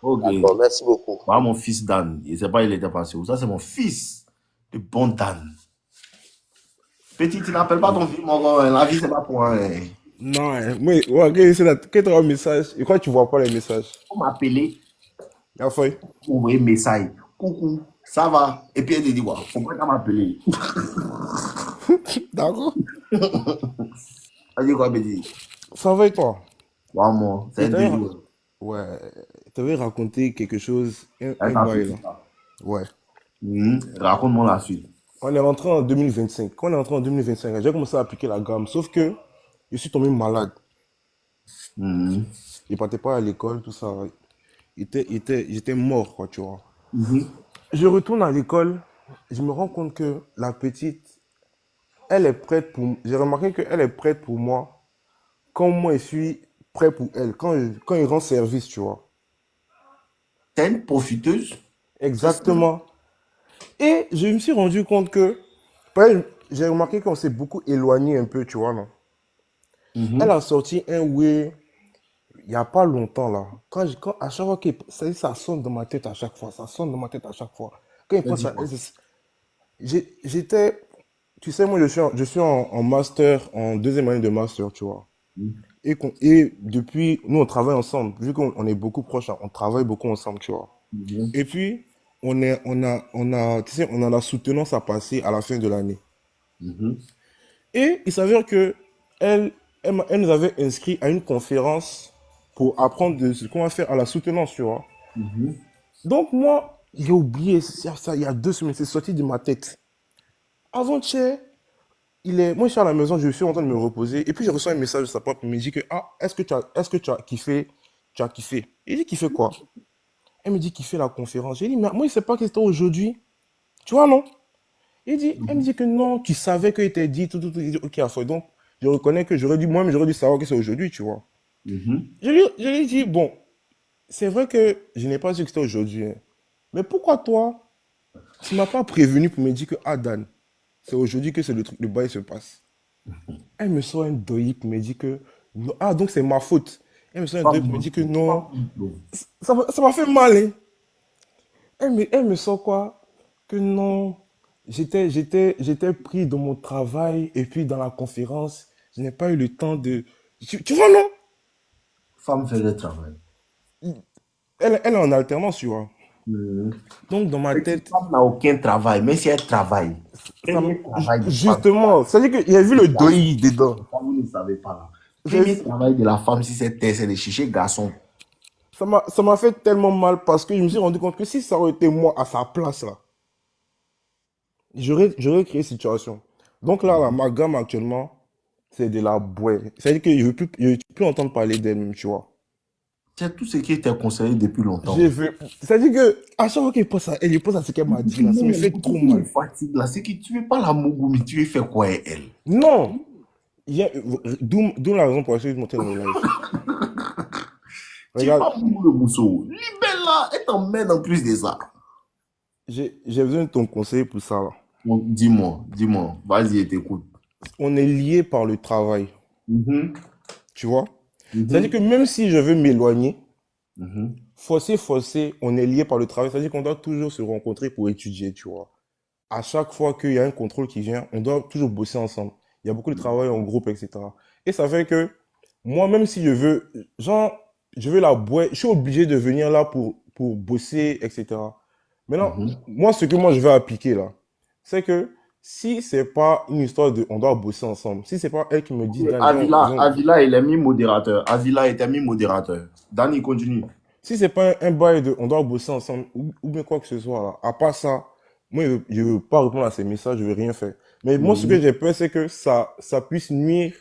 Ok. D'accord, merci beaucoup. Voilà mon fils Dan. Je ne sais pas, il était passé où. Ça, c'est mon fils. Le bon Dan. Petit, tu n'appelles pas ton fils, mon gars. La vie, c'est pas pour un. Non, moi, ouais, quand tu as un message, je crois que tu vois pas les messages. Faut m'appeler. La feuille. Vous envoyer un message. Coucou, ça va? Et puis elle te dit, ouais, faut pas m'appeler. D'accord. Elle dit quoi, petit? Ça va et toi? Vraiment, Et c'est deux jours. ouais, t'avais raconté quelque chose, Elle un t'a bail foutu là. ça. Ouais. Raconte-moi la suite. On est rentré en 2025. Quand on est rentré en 2025, j'ai commencé à appliquer la gamme. Sauf que je suis tombé malade. Mhm. Je partais pas à l'école, tout ça. J'étais mort, quoi, tu vois. Mhm. Je retourne à l'école. Je me rends compte que la petite, elle est prête pour... J'ai remarqué qu'elle est prête pour moi quand moi, je suis prêt pour elle. Quand il rend service, tu vois. T'es une profiteuse? C'est ça? Exactement. Et je me suis rendu compte que... par exemple, j'ai remarqué qu'on s'est beaucoup éloigné un peu, tu vois, non? Elle Mhm. a sorti un oui il n'y a pas longtemps, là. À chaque fois ça sonne dans ma tête à chaque fois. Ça sonne dans ma tête à chaque fois. Quand il Elle pense dit à elle, quoi? j'étais... Tu sais, moi, je suis en master, en deuxième année de master, tu vois. Mhm. Et depuis, nous, on travaille ensemble. Vu qu'on est beaucoup proches, hein, on travaille beaucoup ensemble, tu vois. Mhm. Et puis, tu sais, on a la soutenance à passer à la fin de l'année. Mhm. Et il s'avère que elle, elle nous avait inscrit à une conférence pour apprendre de ce qu'on va faire à la soutenance, tu vois. Mhm. Donc moi, j'ai oublié ça il y a 2 semaines, c'est sorti de ma tête. Avant-hier, moi je suis à la maison, je suis en train de me reposer, et puis je reçois un message de sa part qui me dit que, ah, est-ce que tu as kiffé. Il dit, kiffé quoi? Elle me dit, kiffé la conférence. J'ai dit, mais moi, je sais pas que c'était aujourd'hui. Tu vois, non? Elle me dit que non, tu savais qu'il était dit, tout, tout, tout. Il dit, ok, à fond. Donc, je reconnais que j'aurais dû, moi-même, j'aurais dû savoir que c'est aujourd'hui, tu vois. Mhm. Je lui ai dit, bon, c'est vrai que je n'ai pas su que c'était aujourd'hui, hein. Mais pourquoi toi, tu m'as pas prévenu pour me dire que, ah, Dan, c'est aujourd'hui que c'est le truc, le bail se passe. Elle me sort un deuil pour me dire que, non, ah, donc c'est ma faute. Elle me sort un Pas deuil pour me mon dire que tour. non, Pas mon tour. ça m'a fait mal, hein. Elle me sort quoi? Que non, j'étais pris dans mon travail et puis dans la conférence, je n'ai pas eu le temps de... Tu vois, non? Femme fait le travail. Elle est en alternance, tu vois. Mhm. Donc, dans ma Petite tête, femme n'a aucun travail, mais si elle travaille, premier travail de femme, justement, ça veut dire que j'ai vu le deuil dedans. ça vous ne savez pas là. Premier J'ai- travail de la femme, si c'est terre, c'est de chercher garçon. Ça m'a fait tellement mal parce que je me suis rendu compte que si ça aurait été moi à sa place, là, j'aurais créé une situation. Donc là, ma gamme actuellement, c'est de la bouée. C'est-à-dire que je veux plus entendre parler d'elle même, tu vois. C'est tout ce qui était conseillé depuis J'ai longtemps. vu. C'est-à-dire que à chaque fois qu'elle pense à elle, il pense à ce qu'elle m'a dit là. Ça me Non, fait ce trop qui me mal. fatigue là, c'est que tu veux pas la Mogumi, tu veux faire quoi avec elle? Non! D'où la raison pour laquelle je montais dans le live. Tu veux Regarde, pas mourir le mousseau. Libère-la, elle t'emmène en plus de ça. j'ai besoin de ton conseil pour ça là. Bon, dis-moi, vas-y, je t'écoute. On est liés par le travail, Mhm, tu vois? C'est-à-dire que mhm, même si je veux m'éloigner, mhm, forcé, on est liés par le travail. C'est-à-dire qu'on doit toujours se rencontrer pour étudier, tu vois. À chaque fois qu'il y a un contrôle qui vient, on doit toujours bosser ensemble. Il y a beaucoup de travail en groupe, etc. Et ça fait que moi, même si je veux, genre, je veux la boîte, je suis obligé de venir là pour bosser, etc. Maintenant, mhm. moi, ce que moi je veux appliquer là, c'est que si c'est pas une histoire de on doit bosser ensemble, si c'est pas elle qui me dit, Dan, Avila, il est mis modérateur. Avila était mis modérateur. Danny, continue. si c'est pas un bail de on doit bosser ensemble ou bien quoi que ce soit là, à part ça, moi je veux pas répondre à ces messages, je veux rien faire. Mais moi ce que Mhm. j'ai peur c'est que ça puisse nuire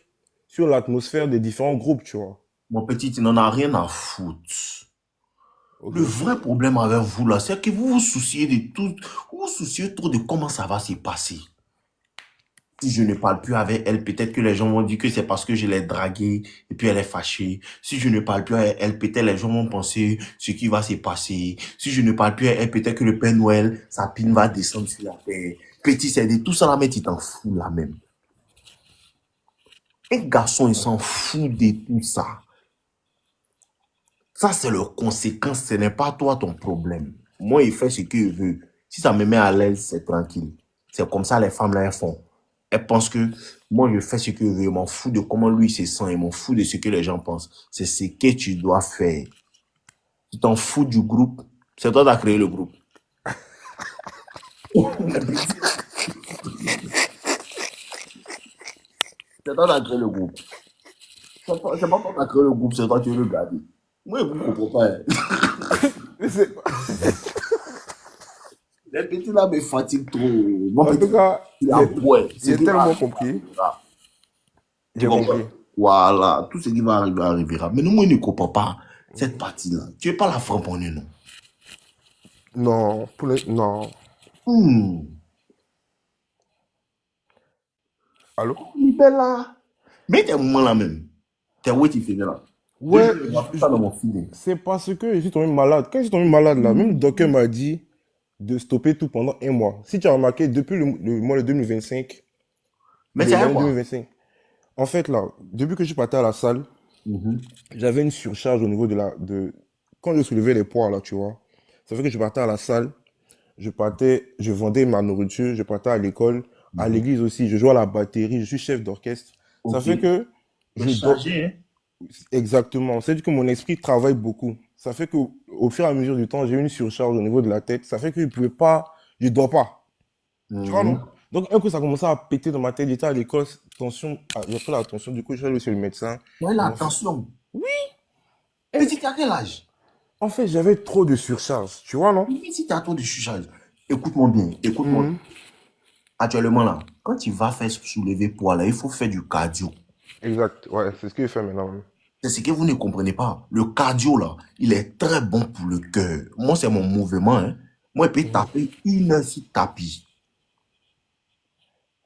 sur l'atmosphère des différents groupes, tu vois. Mon petit, tu n'en as rien à foutre. Ok. Le vrai problème avec vous là, c'est que vous vous souciez de tout, vous vous souciez trop de comment ça va se passer. Si je ne parle plus avec elle, peut-être que les gens vont dire que c'est parce que je l'ai draguée et puis elle est fâchée. Si je ne parle plus avec elle, peut-être les gens vont penser ce qui va se passer. Si je ne parle plus avec elle, peut-être que le Père Noël, sa pine va descendre sur la terre. Petit, c'est de tout ça là, mais tu t'en fous là même. Un garçon, il s'en fout de tout ça. Ça, c'est leur conséquence. Ce n'est pas toi ton problème. Moi, il fait ce qu'il veut. Si ça me met à l'aise, c'est tranquille. C'est comme ça les femmes là, elles font. Elles pensent que moi, je fais ce que je veux. Je m'en fous de comment lui se sent. Je m'en fous de ce que les gens pensent. C'est ce que tu dois faire. Tu t'en fous du groupe. C'est toi qui as créé le groupe. C'est toi qui as créé le groupe. C'est pas toi qui as créé le groupe, c'est toi qui veux le garder. Moi, je ne comprends pas. Mais c'est- Les petits là me fatiguent trop. Mon En petit, tout cas, il a ouais. Ce j'ai qui va tellement arriver, compris. arrivera. Tu J'ai comprends? compris. Voilà. Tout ce qui va arriver arrivera. Mais nous, moi, je ne comprends pas cette Mhm. partie-là. Tu n'es pas la frapponnée, non? Non, non. Hmm. Allô? Libère là. Mais tes moments là même. Tes ouais, tu fais là. Depuis Ouais, que je vois tout ça dans mon feeling. c'est parce que je suis tombé malade. Quand je suis tombé malade là, même le docteur m'a dit de stopper tout pendant un mois. Si tu as remarqué, depuis le mois de 2025, Mais c'est l'année quoi? 2025, en fait là, depuis que je suis parti à la salle, Mhm. j'avais une surcharge au niveau quand je soulevais les poids là, tu vois. Ça fait que je partais à la salle, je vendais ma nourriture, je partais à l'école, à Mhm. l'église aussi, je jouais à la batterie, je suis chef d'orchestre. Ça Ok. fait que C'est je dors. chargé, hein? Exactement. C'est-à-dire que mon esprit travaille beaucoup. Ça fait que au fur et à mesure du temps, j'ai une surcharge au niveau de la tête. Ça fait que je pouvais pas, je dors pas. Tu vois, non? Mhm. Donc, un coup, ça commençait à péter dans ma tête. J'étais à l'école, tension, j'ai pris la tension. Du coup, je suis allé chez le médecin. Ouais, Ils là, m'ont fait. attention. Et, Petit, t'as quel âge? en fait, j'avais trop de surcharge. Tu vois, non? Mais si tu as trop de chuchage, écoute-moi bien, écoute-moi. Mhm. Actuellement, là, quand tu vas faire soulever poids, là, il faut faire du cardio. Exact. Ouais, c'est ce que je fais maintenant. C'est ce que vous ne comprenez pas. Le cardio, là, il est très bon pour le cœur. Moi, c'est mon mouvement, hein. Moi, je peux Mhm. taper 1 heure sur tapis.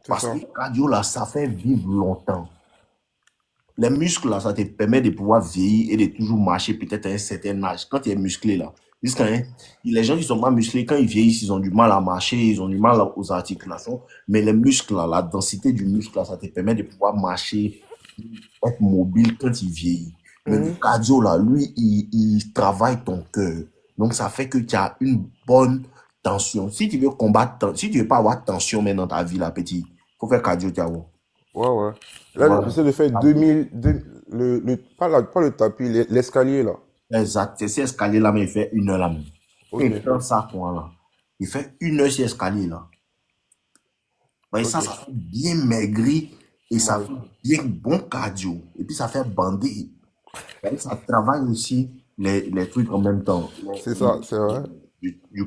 C'est Parce que ça. le cardio, là, ça fait vivre longtemps. Les muscles, là, ça te permet de pouvoir vieillir et de toujours marcher peut-être à un certain âge. Quand tu es musclé, là, jusqu'à les gens qui sont pas musclés, quand ils vieillissent, ils ont du mal à marcher, ils ont du mal aux articulations. Mais les muscles, là, la densité du muscle, là, ça te permet de pouvoir marcher, être mobile quand il vieillit. Mais le Mhm. cardio, là, lui, il travaille ton cœur. Donc, ça fait que tu as une bonne tension. Si tu veux combattre, si tu veux pas avoir tension mais dans ta vie, là, petit, faut faire cardio, Thiago. Ouais, ouais. Là, Voilà. j'essaie de faire 2000, pas le tapis, l'escalier, là. Exact. C'est ces escaliers-là, mais il fait 1 heure là même. Ok, Et dans ça, toi, là. Il fait 1 heure sur escalier, là. Et ok. ça fait bien maigri et ça Ouais. fait bien bon cardio. Et puis, ça fait bander. Et ça travaille aussi les trucs en même temps. C'est ça, c'est vrai.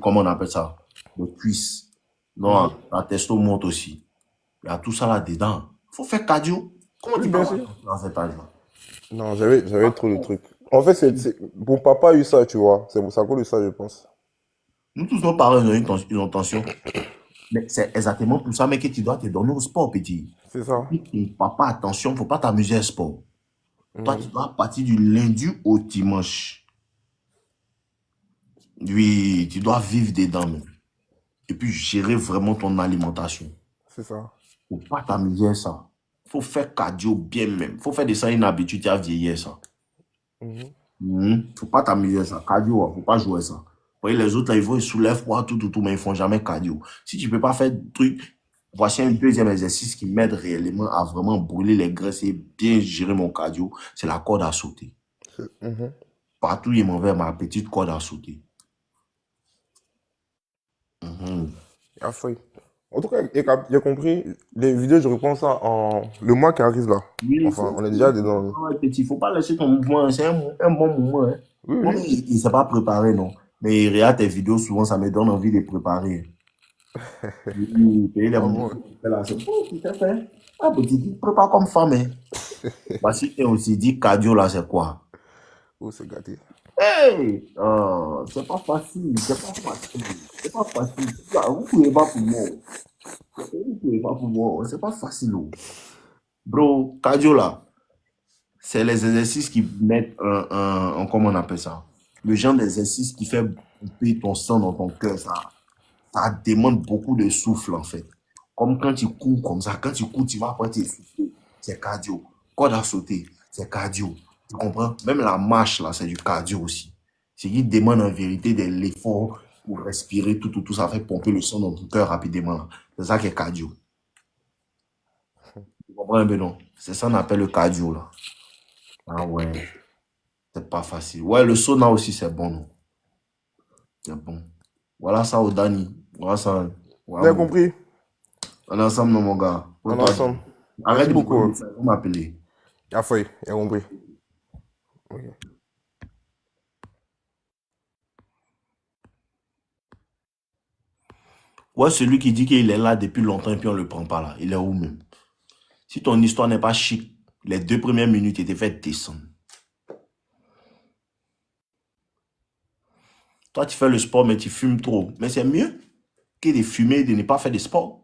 Comment on appelle ça? Les cuisses. Non, Mhm. la testo monte aussi. Il y a tout ça là-dedans. Il faut faire cardio. Comment Oui, tu peux bien avoir sûr. ça dans cet âge-là? Non, j'avais trop de trucs. En fait, mon papa a eu ça, tu vois. C'est à cause de ça, je pense. Nous tous nos parents ont une tension. Mais c'est exactement pour ça mais que tu dois te donner au sport, petit. C'est ça. Et papa, attention, faut pas t'amuser au sport. Toi, tu Mhm. dois partir du lundi au dimanche. Oui, tu dois vivre dedans, même. Et puis gérer vraiment ton alimentation. C'est ça. Faut pas t'amuser à ça. Faut faire cardio bien même. Faut faire de ça une habitude, tu as vieillir ça. Mhm. Faut pas t'amuser à ça. Cardio, faut pas jouer ça. Vous voyez, les autres, là, ils vont, ils soulèvent quoi, tout, mais ils font jamais cardio. Si tu peux pas faire de trucs, voici un deuxième exercice qui m'aide réellement à vraiment brûler les graisses et bien gérer mon cardio. C'est la corde à sauter. Mhm. Partout, il m'envoie ma petite corde à sauter. Mhm. Ah, fouille. En tout cas, j'ai compris. Les vidéos, je reprends ça le mois qui arrive là. Oui, Enfin, on est déjà dedans. ouais, petit, faut pas lâcher ton mouvement, hein. C'est un bon mouvement, hein. Oui, Moi, oui. il s'est pas préparé, non. Mais il regarde tes vidéos, souvent, ça me donne envie de préparer. Oui, payer les Ah mouvements bon? que tu fais là, c'est bon, tu t'es fait. Ah, petit, tu te prépares comme femme, hein. Bah, si tu aussi dit cardio, là, c'est quoi? Oh, c'est gâté. Hey! C'est pas facile, c'est pas facile. C'est pas facile. Là, vous pouvez pas pour moi. Vous pouvez pas pour moi. C'est pas facile, oh. Bro, cardio, là. C'est les exercices qui mettent comment on appelle ça? Le genre d'exercice qui fait pomper ton sang dans ton cœur, ça demande beaucoup de souffle, en fait. Comme quand tu cours comme ça, quand tu cours, tu vas après t'essouffler. C'est cardio. Corde à sauter, c'est cardio. Tu comprends? Même la marche, là, c'est du cardio aussi. C'est qui demande en vérité de l'effort pour respirer, tout, ça fait pomper le sang dans ton cœur rapidement. C'est ça qui est cardio. Tu comprends un peu, non? C'est ça qu'on appelle le cardio, là. Ah ouais, c'est pas facile. Ouais, le sauna aussi, c'est bon, non? C'est bon. Voilà ça au Dani. Voilà ça. On Voilà, a compris. on est ensemble, non, mon gars. On est Faut pas dire. ensemble. Arrête Merci de beaucoup. m'envoyer ça, vous m'appeler. Ah, feuille, on a compris. Ok. Ouais, celui qui dit qu'il est là depuis longtemps et puis on le prend pas là. Il est où même? Si ton histoire n'est pas chic, les 2 premières minutes étaient faites descendre. Toi, tu fais le sport, mais tu fumes trop. Mais c'est mieux que de fumer et de ne pas faire de sport.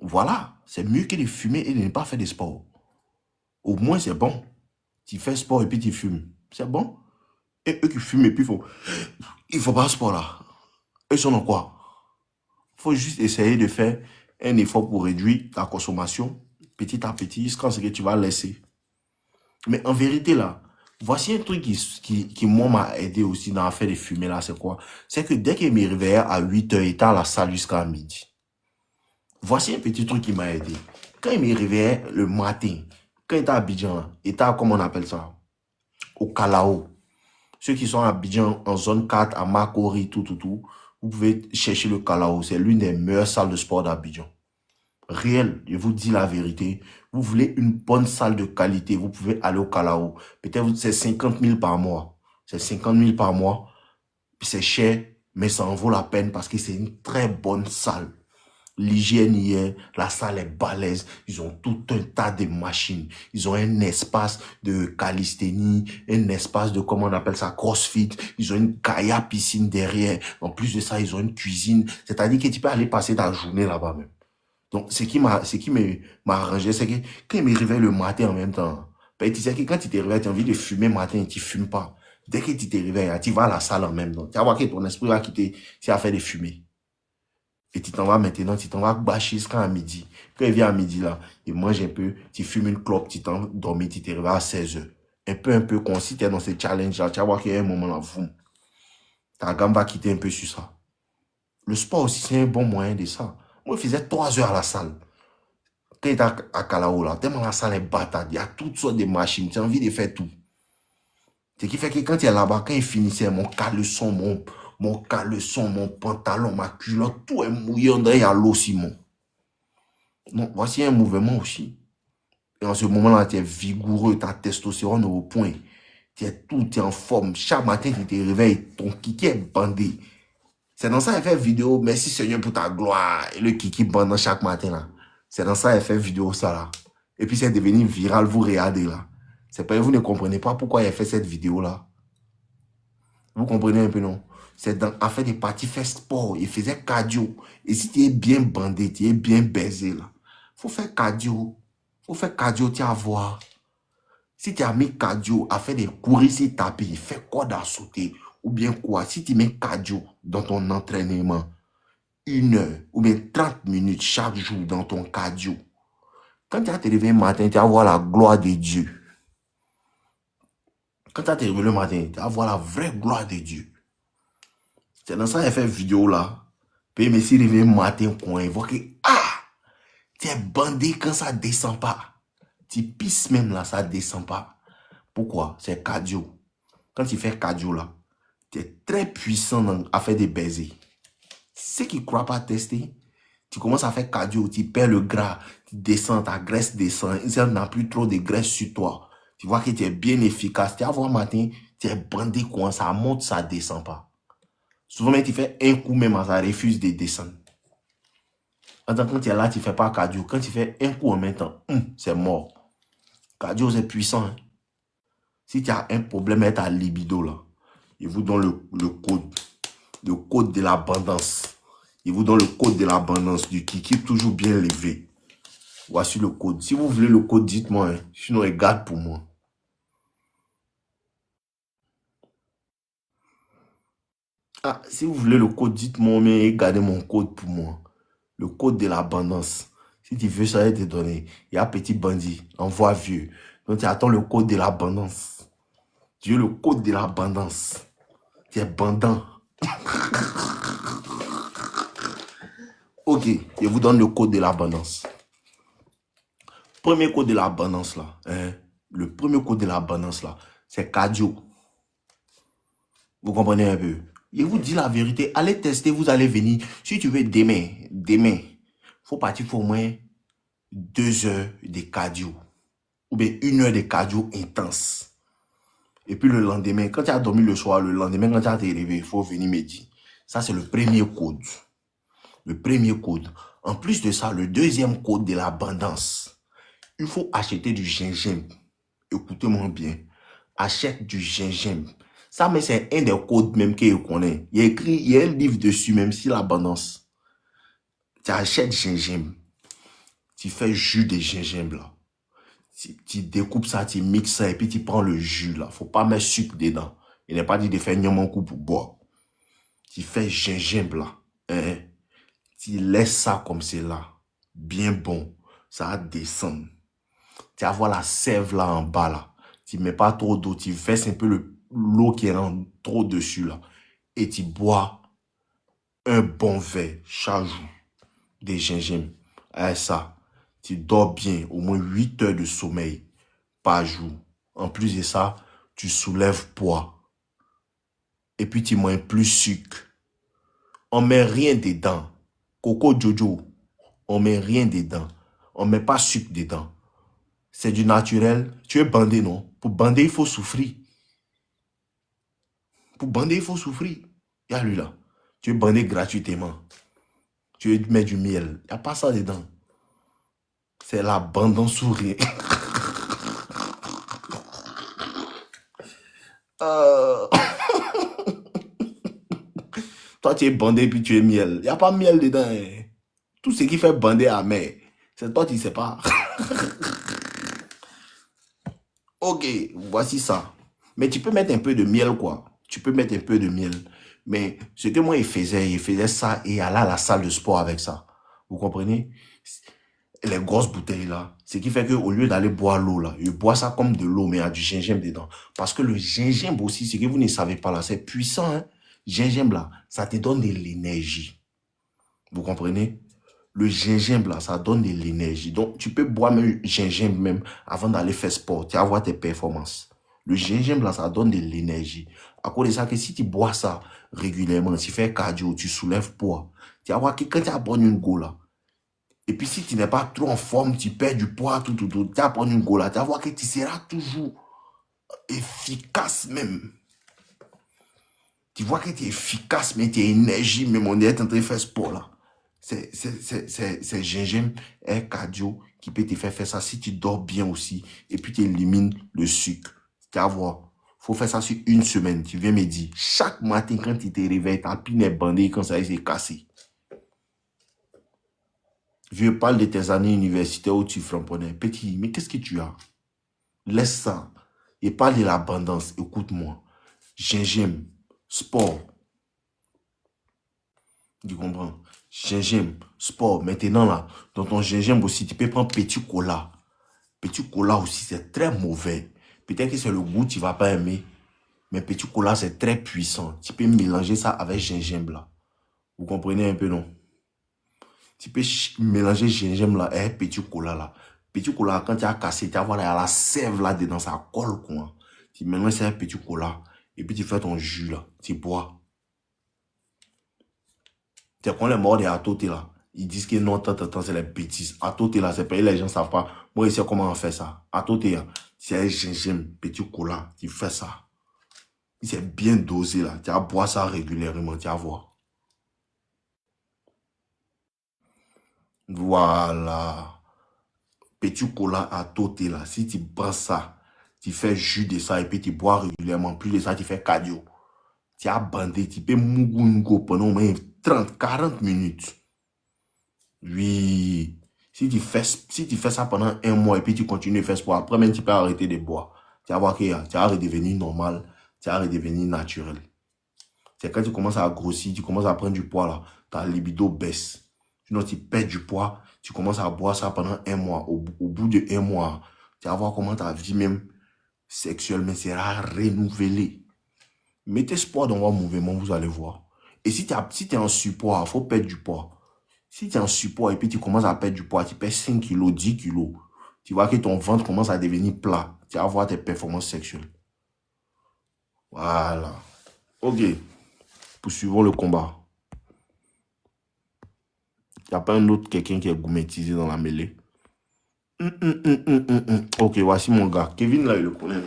Voilà. C'est mieux que de fumer et de ne pas faire de sport. Au moins, c'est bon. Tu fais sport et puis tu fumes. C'est bon. Et eux qui fument et puis il faut pas sport là. Eux sont dans quoi? Il faut juste essayer de faire un effort pour réduire ta consommation petit à petit jusqu'à ce que tu vas laisser. Mais en vérité, là, voici un truc qui moi, m'a aidé aussi dans l'affaire de fumer, là, c'est quoi? C'est que dès qu'il me réveillait à 8 heures, il était à la salle jusqu'à midi. Voici un petit truc qui m'a aidé. Quand il me réveillait le matin, quand il était à Abidjan, il était à, comment on appelle ça? Au Kalao. Ceux qui sont à Abidjan, en zone 4, à Makori, tout, vous pouvez chercher le Kalao. C'est l'une des meilleures salles de sport d'Abidjan. Réel, je vous dis la vérité. Vous voulez une bonne salle de qualité, vous pouvez aller au Kalao. Peut-être c'est 50 000 par mois. C'est 50 000 par mois. C'est cher, mais ça en vaut la peine parce que c'est une très bonne salle. L'hygiène y est, la salle est balèze, ils ont tout un tas de machines. Ils ont un espace de calisthénie, un espace de, comment on appelle ça, crossfit. Ils ont une kaya piscine derrière. En plus de ça, ils ont une cuisine. C'est-à-dire que tu peux aller passer ta journée là-bas même. Donc, ce qui m'a arrangé, c'est que quand il me réveille le matin en même temps, ben, tu sais que quand tu te réveilles, tu as envie de fumer le matin et tu ne fumes pas. Dès que tu te réveilles, tu vas à la salle en même temps. Tu vas voir que ton esprit va quitter si à faire de fumer. Et tu t'en vas maintenant, tu t'en vas bâcher jusqu'à midi. Quand il vient à midi là, il mange un peu, tu fumes une clope, tu t'en dormis, tu te réveilles à 16 heures. Un peu, quand si tu es dans ce challenge là, tu vas voir qu'il y a un moment là, ta gamme va quitter un peu sur ça. Le sport aussi, c'est un bon moyen de ça. Moi, je faisais 3 heures à la salle. Quand il est à Kalao, là, tellement la salle est bâtarde, il y a toutes sortes de machines, tu as envie de faire tout. Ce qui fait que quand il est là-bas, quand il finissait, mon caleçon, mon pantalon, ma culotte, tout est mouillé, on dirait qu'il y a l'eau, Simon. Donc, voici un mouvement aussi. Et en ce moment-là, tu es vigoureux, ta testostérone au point. Tu es tout, tu es en forme. Chaque matin, tu te réveilles, ton kiki est bandé. C'est dans ça qu'elle fait vidéo, merci Seigneur pour ta gloire. Et le kiki bandant chaque matin, là. C'est dans ça qu'elle fait vidéo, ça, là. Et puis, c'est devenu viral, vous regardez, là. C'est pas, vous ne comprenez pas pourquoi elle fait cette vidéo-là. Vous comprenez un peu, non? C'est dans affaire des parties fait sport. Il faisait cardio. Et si tu es bien bandé, tu es bien baisé, là. Faut faire cardio. Faut faire cardio, tu vas voir. Si tu as mis cardio à faire des courir sur tapis, fais corde à sauter. Ou bien quoi? Si tu mets cardio dans ton entraînement, 1 heure ou bien 30 minutes chaque jour dans ton cardio. Quand tu as te réveillé le matin, tu vas voir la gloire de Dieu. Quand tu as te réveillé le matin, tu vas voir la vraie gloire de Dieu. C'est dans ça qu'elle fait vidéo là. Puis mais si réveillé le matin, il voit que tu es bandé quand ça descend pas. Tu pisses même là, ça descend pas. Pourquoi? C'est cardio. Quand tu fais cardio là, tu es très puissant à faire des baisers. Ceux qui ne croient pas tester, tu commences à faire cardio, tu perds le gras, tu descends, ta graisse descend, ça n'a plus trop de graisse sur toi. Tu vois que tu es bien efficace. Tu vas voir matin, tu es bandé quand ça monte, ça ne descend pas. Souvent, même, tu fais un coup même, ça refuse de descendre. Quand tu es là, tu ne fais pas cardio. Quand tu fais un coup en même temps, c'est mort. Cardio, c'est puissant. Hein? Si tu as un problème avec ta libido, là, il vous donne le code de l'abondance. Il vous donne le code de l'abondance du kiki toujours bien levé. Voici le code. Si vous voulez le code, dites-moi. Hein. Sinon, regarde pour moi. Ah, si vous voulez le code, dites-moi, mais gardez mon code pour moi. Le code de l'abondance. Si tu veux, ça va te donner. Il y a petit bandit, envoie vieux. Donc, tu attends le code de l'abondance. Tu veux le code de l'abondance. Tu es bandant. Ok, je vous donne le code de l'abondance. Premier code de l'abondance là. Hein? Le premier code de l'abondance là, c'est cardio. Vous comprenez un peu? Je vous dis la vérité. Allez tester, vous allez venir. Si tu veux demain, faut partir pour au moins 2 heures de cardio. Ou bien 1 heure de cardio intense. Et puis le lendemain, quand tu as dormi le soir, le lendemain, quand tu as été réveillé, il faut venir me dire. Ça, c'est le premier code. Le premier code. En plus de ça, le deuxième code de l'abondance. Il faut acheter du gingembre. Écoutez-moi bien. Achète du gingembre. Ça, mais c'est un des codes même que je connais. Il y a écrit, il y a un livre dessus, même si l'abondance. Tu achètes gingembre. Tu fais jus de gingembre là. Tu découpes ça, tu mixes ça et puis tu prends le jus là. Faut pas mettre sucre dedans. Il n'est pas dit de faire un coup pour boire. Tu fais gingembre là. Hein? Tu laisses ça comme c'est là. Bien bon. Ça va descendre. Tu vas voir la sève là en bas là. Tu mets pas trop d'eau. Tu verses un peu l'eau qui rentre trop dessus là. Et tu bois un bon verre chaque jour de gingembre. Avec ça, tu dors bien. Au moins 8 heures de sommeil par jour. En plus de ça, tu soulèves poids. Et puis tu manges plus sucre. On met rien dedans. Coco Jojo, on met rien dedans. On met pas sucre dedans. C'est du naturel. Tu es bandé, non? Pour bander, il faut souffrir. Pour bander, il faut souffrir. Il y a lui là. Tu es bandé gratuitement. Tu mets du miel. Il n'y a pas ça dedans. C'est l'abandon sourire. Toi, tu es bandé puis tu es miel. Il n'y a pas miel dedans. Hein. Tout ce qui fait bander à mer, c'est toi qui ne sais pas. Ok, voici ça. Mais tu peux mettre un peu de miel, quoi. Tu peux mettre un peu de miel. Mais ce que moi, il faisait ça et il allait à la salle de sport avec ça. Vous comprenez? Les grosses bouteilles là. Ce qui fait qu'au lieu d'aller boire l'eau là, il boit ça comme de l'eau, mais il y a du gingembre dedans. Parce que le gingembre aussi, ce que vous ne savez pas là, c'est puissant. Hein? Gingembre là, ça te donne de l'énergie. Vous comprenez? Le gingembre là, ça donne de l'énergie. Donc, tu peux boire même gingembre même avant d'aller faire sport. Tu vas voir tes performances. Le gingembre là, ça donne de l'énergie. À cause de ça, que si tu bois ça régulièrement, tu fais cardio, tu soulèves poids, tu vas voir que quand tu as bonne une go là, et puis si tu n'es pas trop en forme, tu perds du poids, tout, tu vas prendre une go là, tu vas voir que tu seras toujours efficace même. Tu vois que tu es efficace, mais tu es énergie, même on est en train de faire sport là. C'est gingembre et cardio qui peut te faire ça si tu dors bien aussi. Et puis tu élimines le sucre. Tu vas voir. Il faut faire ça sur 1 semaine. Tu viens me dire. Chaque matin quand tu te réveilles, ta pine est bandée quand ça s'est cassé. Je parle de tes années universitaires où tu frapponnais. Petit, mais qu'est-ce que tu as? Laisse ça. Et parle de l'abondance. Écoute-moi. Gingembre, sport. Tu comprends? Gingembre, sport. Maintenant là, dans ton gingembre aussi, tu peux prendre petit cola. Petit cola aussi, c'est très mauvais. Peut-être que c'est le goût, tu ne vas pas aimer. Mais petit cola, c'est très puissant. Tu peux mélanger ça avec gingembre là. Vous comprenez un peu, non? Tu peux mélanger gingembre là et petit cola là. Petit cola, quand tu as cassé, tu vas voir la sève là dedans, ça colle quoi. Tu mélanges ça avec petit cola. Et puis tu fais ton jus là. Tu bois. Tu connais les morts de Atoté là. Ils disent que non, c'est les bêtises. Atoté là, c'est pas les gens ne savent pas. Moi, je sais comment on fait ça. Atoté là, c'est un gingembre, petit cola. Tu fais ça. C'est bien dosé là. Tu vas boire ça régulièrement. Tu vas voir. Voilà. Petit cola Atoté là. Si tu bois ça, tu fais jus de ça et puis tu bois régulièrement. Plus de ça, tu fais cardio. Tu as bandé. Tu peux mougoungo pendant au moins 30, 40 minutes. Oui. Si tu fais ça pendant 1 mois et puis tu continues de faire sport, après même tu peux arrêter de boire. Tu vas voir que tu vas redevenir normal, tu vas redevenir naturel. C'est quand tu commences à grossir, tu commences à prendre du poids là, ta libido baisse. Sinon tu perds du poids, tu commences à boire ça pendant 1 mois. Au bout de 1 mois, Tu vas voir comment ta vie même sexuelle sera renouvelée. Mettez sport dans votre mouvement, vous allez voir. Et si tu es en support, il faut perdre du poids. Si tu es en support et puis tu commences à perdre du poids, tu perds 5 kilos, 10 kilos, tu vois que ton ventre commence à devenir plat. Tu vas voir tes performances sexuelles. Voilà. Ok. Poursuivons le combat. Il n'y a pas un autre quelqu'un qui est gourmetisé dans la mêlée. Ok, voici mon gars. Kevin, là, il le connaît.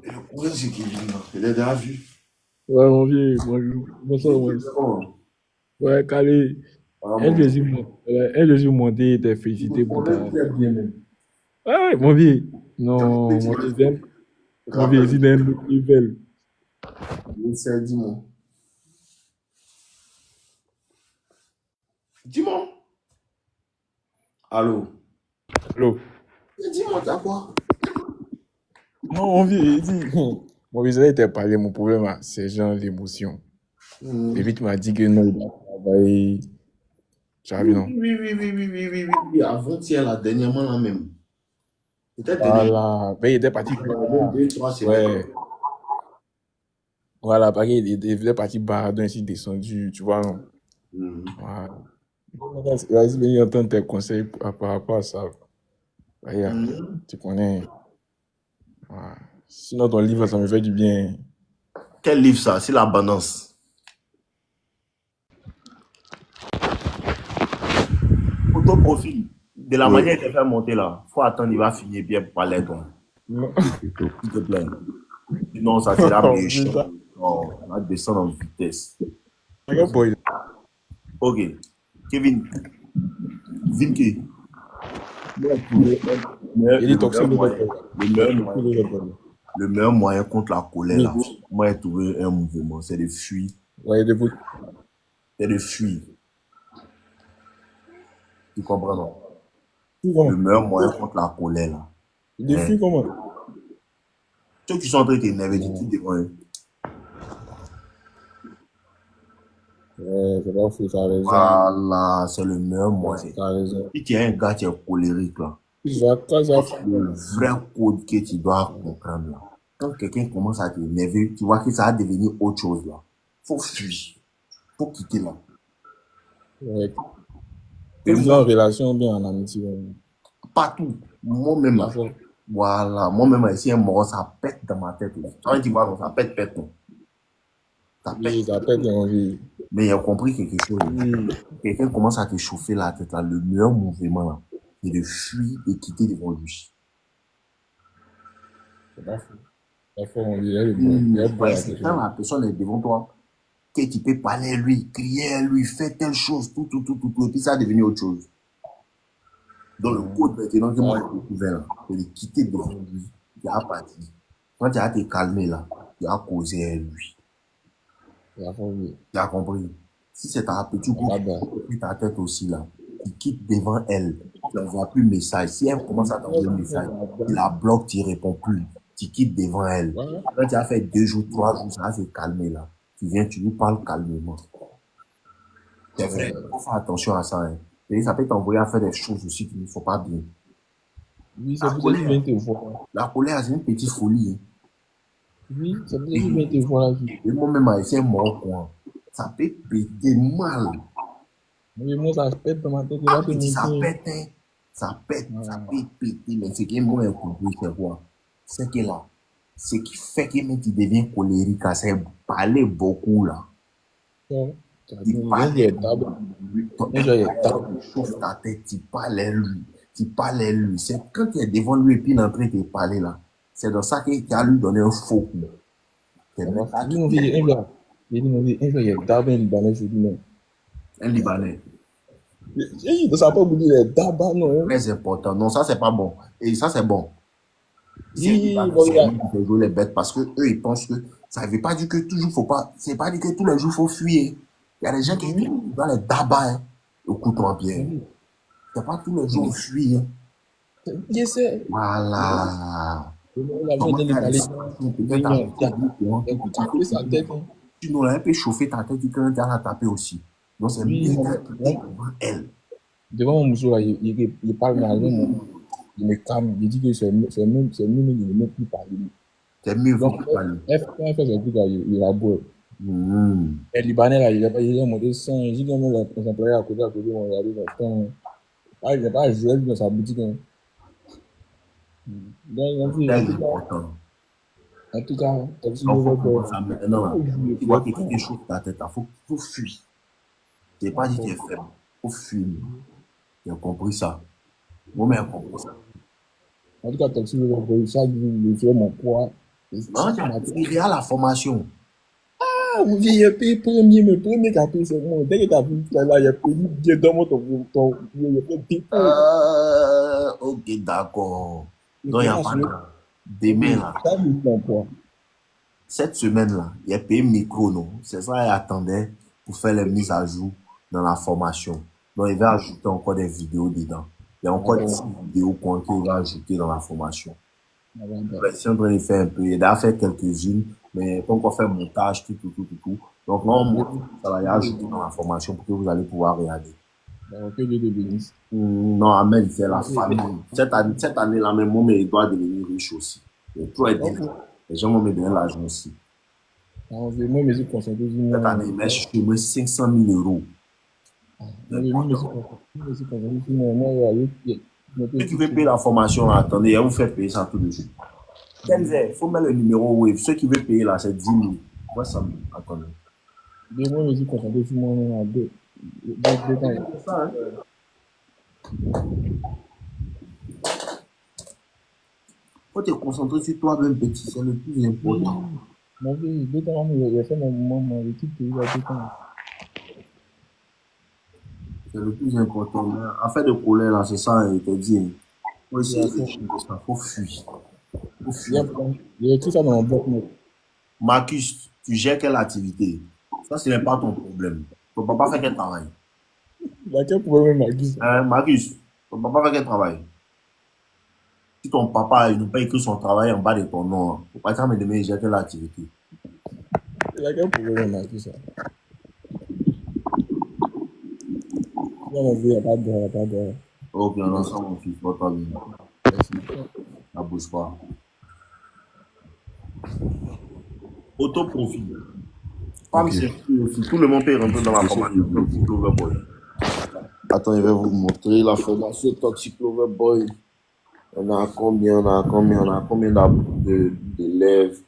Il le connaît, c'est Kevin, là. Il est déjà vu. Ouais, mon vieux, bonjour. Bonsoir, ouais. Ouais, Calé. Un Jésus monté et t'es félicité pour ta. Ouais, mon vieux. Non, mon vieux, c'est un autre level. Dis-moi. Dis-moi. Allô? Allô? Dis-moi, t'as quoi? Non, mon vieux, dis. Mon vieux, ça t'a parlé, mon problème, c'est genre l'émotion. Et puis tu m'as dit que non, il doit travailler. Tu as vu, non? Oui. Avant-hier, là, dernièrement, là même. Peut-être Voilà. Ben, il était parti. Ouais. Voilà, parce qu'il était parti baradon ici, descendu, tu vois, non? Voilà. Vas-y, venir entendre tes conseils par rapport à ça. Tu connais. Voilà. Sinon, ton livre, ça me fait du bien. Quel livre ça? C'est l'abondance. Autoprofil. De la manière qu'il fait monter là, il faut attendre, il va finir bien pour parler toi. Non. S'il te plaît. Sinon, ça sera méchant. Non, on va descendre en vitesse. Ok. Kevin. Vinky. Le meilleur moyen contre la colère, là, moi, j'ai trouvé un mouvement, c'est de fuir. Ouais, C'est de fuir. Tu comprends, non? Comment? Le meilleur moyen contre la colère, là. De fuir comment? Ceux qui sont en train de t'énerver, tu dis devant eux. Ouais, c'est pas fou, ça a raison. Voilà, c'est le meilleur moyen. Ça a raison. Si tu es un gars qui est colérique, là, le vrai code que tu dois comprendre, là. Quand quelqu'un commence à t'énerver, tu vois que ça va devenir autre chose, là. Faut fuir. Faut quitter, là. Ouais. Même en relation, bien en amitié. Partout. Moi-même, là. Voilà. Moi-même, si un mort, ça pète dans ma tête. Quand tu vois, ça pète. Ça pète. Oui, ça pète en vie. Mais il a compris quelque chose. Quelqu'un commence à te chauffer la tête, là. Le meilleur mouvement, là, c'est de fuir et quitter devant lui. C'est pas fou. Quand la personne est devant toi, que tu peux parler à lui, crier à lui, faire telle chose, tout, et puis ça a devenu autre chose. Donc le code maintenant que moi j'ai découvert là, c'est de quitter devant lui, tu as parti. Quand tu as te calmer là, tu as causé à lui. Tu as compris? Si c'est ta petite groupe, ta tête aussi là, tu quittes devant elle, tu n'envoies plus de message. Si elle commence à t'envoyer un message, tu la bloques, tu ne réponds plus. Tu quittes devant elle. Quand tu as fait 2 jours, 3 jours, ça va se calmer là. Tu viens, tu lui parles calmement. C'est vrai, il faut faire attention à ça. Hein. Et ça peut t'envoyer à faire des choses aussi qu'il ne faut pas bien. Oui, c'est pour ça que je viens te voir. La colère, c'est une petite folie. Hein. Oui, c'est pour ça que je viens te voir. Et moi-même, c'est un mort quoi. Ça peut péter mal. Oui, moi, ça pète dans ma tête. Ça pète, hein. Ça peut péter. Mais ce qui est moins compris, c'est quoi? C'est que là, ce qui fait que tu deviens colérique, c'est parler beaucoup là. Tu chauffe ta tête, tu parles à lui. C'est quand tu es devant lui et puis il est en train de te parler là. C'est dans ça qu'il a lui donné un faux coup. C'est un jour, il y a d'abord un Libanais, je dis non. Un Libanais. Il ne savait pas vous dire les dabas, non. Très important. Non, ça c'est pas bon. Et ça c'est bon. Oui, c'est jouer les bêtes parce que eux ils pensent que ça ne veut pas dire que toujours faut pas. C'est pas dire que tous les jours faut fuir. Il y a des gens qui doivent les dabas hein, au couteau bien. C'est pas tous les jours fuir. Hein. Je sais. Voilà. Tu n'aurais un peu chauffé ta tête, tu peux la taper aussi. Donc c'est bien devant elle. Devant mon monsieur, il parle mal. il me calme. Il dit que c'est mieux, il ne même plus parler. C'est mieux, il faut Donc, plus parler. quand il fait ses trucs, là, il va boire. Les Libanais, là, il a monté 100. J'ai dit même les employés à côté, vont regarder dans le temps. Ah, il n'a pas joué dans sa boutique. Hein. Donc, C'est important. En tout cas, Toxic Donc, Lover faut Boy. commencer à maintenant, là. Tu vois que quelque chose dans ta tête, il faut fuir. Je n'ai pas dit que tu es faible. Il faut fuir. Tu as compris ça. Moi-même, j'ai compris ça. En tout cas, Toxic Lover Boy, chaque jour, je fais mon poids. Non, il y a la formation. Ah, vous dites, il payé premier, mais premier qui a payé, c'est moi. Dès que tu as vu ça là, il a payé, Dieu, donne-moi il a fait dépôt. Ok, d'accord. Donc, il n'y a pas de. Demain, là. Cette semaine-là, il a payé micro, non? C'est ça, il attendait pour faire les mises à jour dans la formation. Donc, il va ajouter encore des vidéos dedans. Il y a encore 10 vidéos qu'il va ajouter dans la formation. Je suis en train de faire un peu. Il a fait quelques-unes, mais pas encore fait montage, tout. Donc, là, on montre ça va y ajouter dans la formation pour que vous allez pouvoir regarder. Que Dieu te bénisse. Non, Amen, c'est la famille. Cette année-là, même moi, mais il doit devenir riche aussi. Les gens vont me donner l'argent aussi. Moi, je me suis concentré sur Cette année, mais je suis 500 000 euros. Je me suis concentré sur moi. Si tu veux payer la formation, là, attendez, on vous fait payer ça tout de suite. Il faut mettre le numéro wave. Ceux qui veulent payer là, c'est 10 000. Moi, ça me. Attendez. Moi, je me suis concentré sur moi. C'est ça, hein? Faut te concentrer sur toi-même, petit. C'est le plus important. Ma vie, 2 ans, j'ai fait mon équipe il y a 2 ans. C'est le plus important. Affaire de colère, là, c'est ça, il te dit. Faut essayer de changer ça. Faut fuir. Faut fuir. J'ai écrit ça dans mon bloc. Marcus, tu gères quelle activité? Ça, ce n'est pas ton problème. Ton papa fait quel travail? Quel problème, Marcus? Marcus, ton papa fait quel travail? Si ton papa il n'a pas écrit son travail en bas de ton nom, il ne faut pas dire, mais demain, il gère quelle activité? Il y a quel problème, Marcus? Il n'y a pas de. Ok, on a ça, mon fils. Toi, bien. Ça bouge pas. Auto-profil. Femme, c'est aussi. Tout le monde peut rentrer dans la formation Toxic Lover Boy. Attends, je vais vous montrer la formation Toxic Lover Boy. On a combien d'élèves?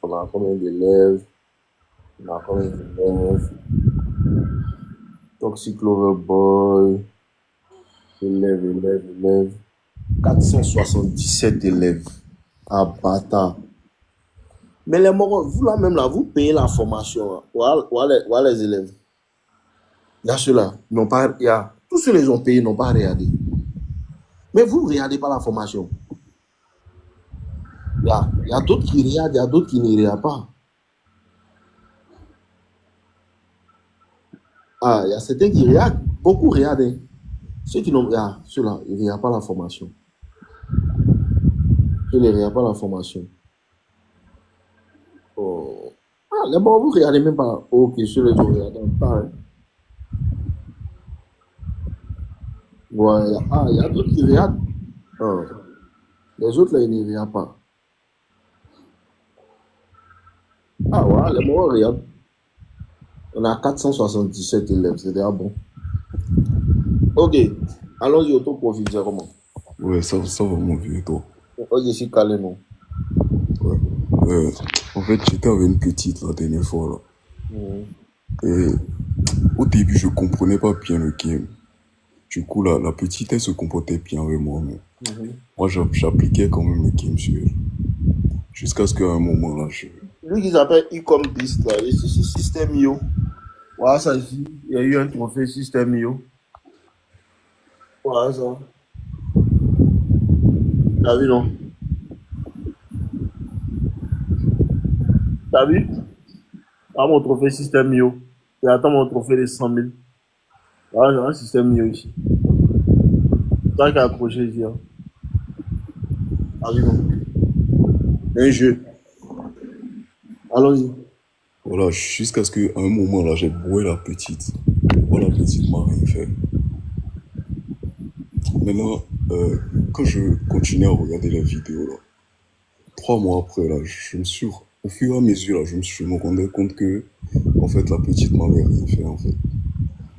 On a combien d'élèves? Toxic Lover Boy. Élèves. 477 élèves. Ah, bâtard. Mais les morons, vous là même là, vous payez la formation. Voilà les élèves. Il y a ceux-là, tous ceux qui ont payé n'ont pas regardé. Mais vous ne regardez pas la formation. Il y a d'autres qui regardent, il y a d'autres qui ne regardent pas. Ah, il y a certains qui regardent, beaucoup regardent. Ceux qui n'ont pas, ceux-là, ils ne regardent pas la formation. Ceux ne regardent pas la formation. Oh. Ah, d'abord, vous ne regardez même pas. Ok, ceux-là, ils regardent pas. Hein. Ouais, il y a d'autres qui regardent. Ah. Les autres, là, ils ne regardent pas. Ah, voilà, les morts regardent. On a 477 élèves, c'est déjà bon. Ok, allons-y, auto-profil, c'est comment? Ouais, ça va mon vieux, toi. Ok, je suis calé, non? Ouais. En fait, j'étais avec une petite la dernière fois, là. Et au début, je comprenais pas bien le game. Du coup, la petite, elle se comportait bien avec moi, mais moi, j'appliquais quand même le game sur elle. Jusqu'à ce qu'à un moment, là, Lui qui s'appelle Ecom Beast, là, et c'est System Yo. Voilà, ça ici, il y a eu un trophée System Yo. Voilà ça. T'as vu, non? T'as vu? Ah, mon trophée System Yo. Et attends mon trophée de 100 000. Voilà, j'ai un System Yo ici. C'est ça qui a accroché ici. Hein. Ah, oui, non. Un jeu. Allons-y. Voilà, jusqu'à ce qu'à un moment, là, j'ai brouillé la petite. Voilà, la petite m'a rien fait. Maintenant, quand je continuais à regarder la vidéo, là, 3 mois après, là, au fur et à mesure, là, je me rendais compte que, en fait, la petite m'avait rien fait, en fait.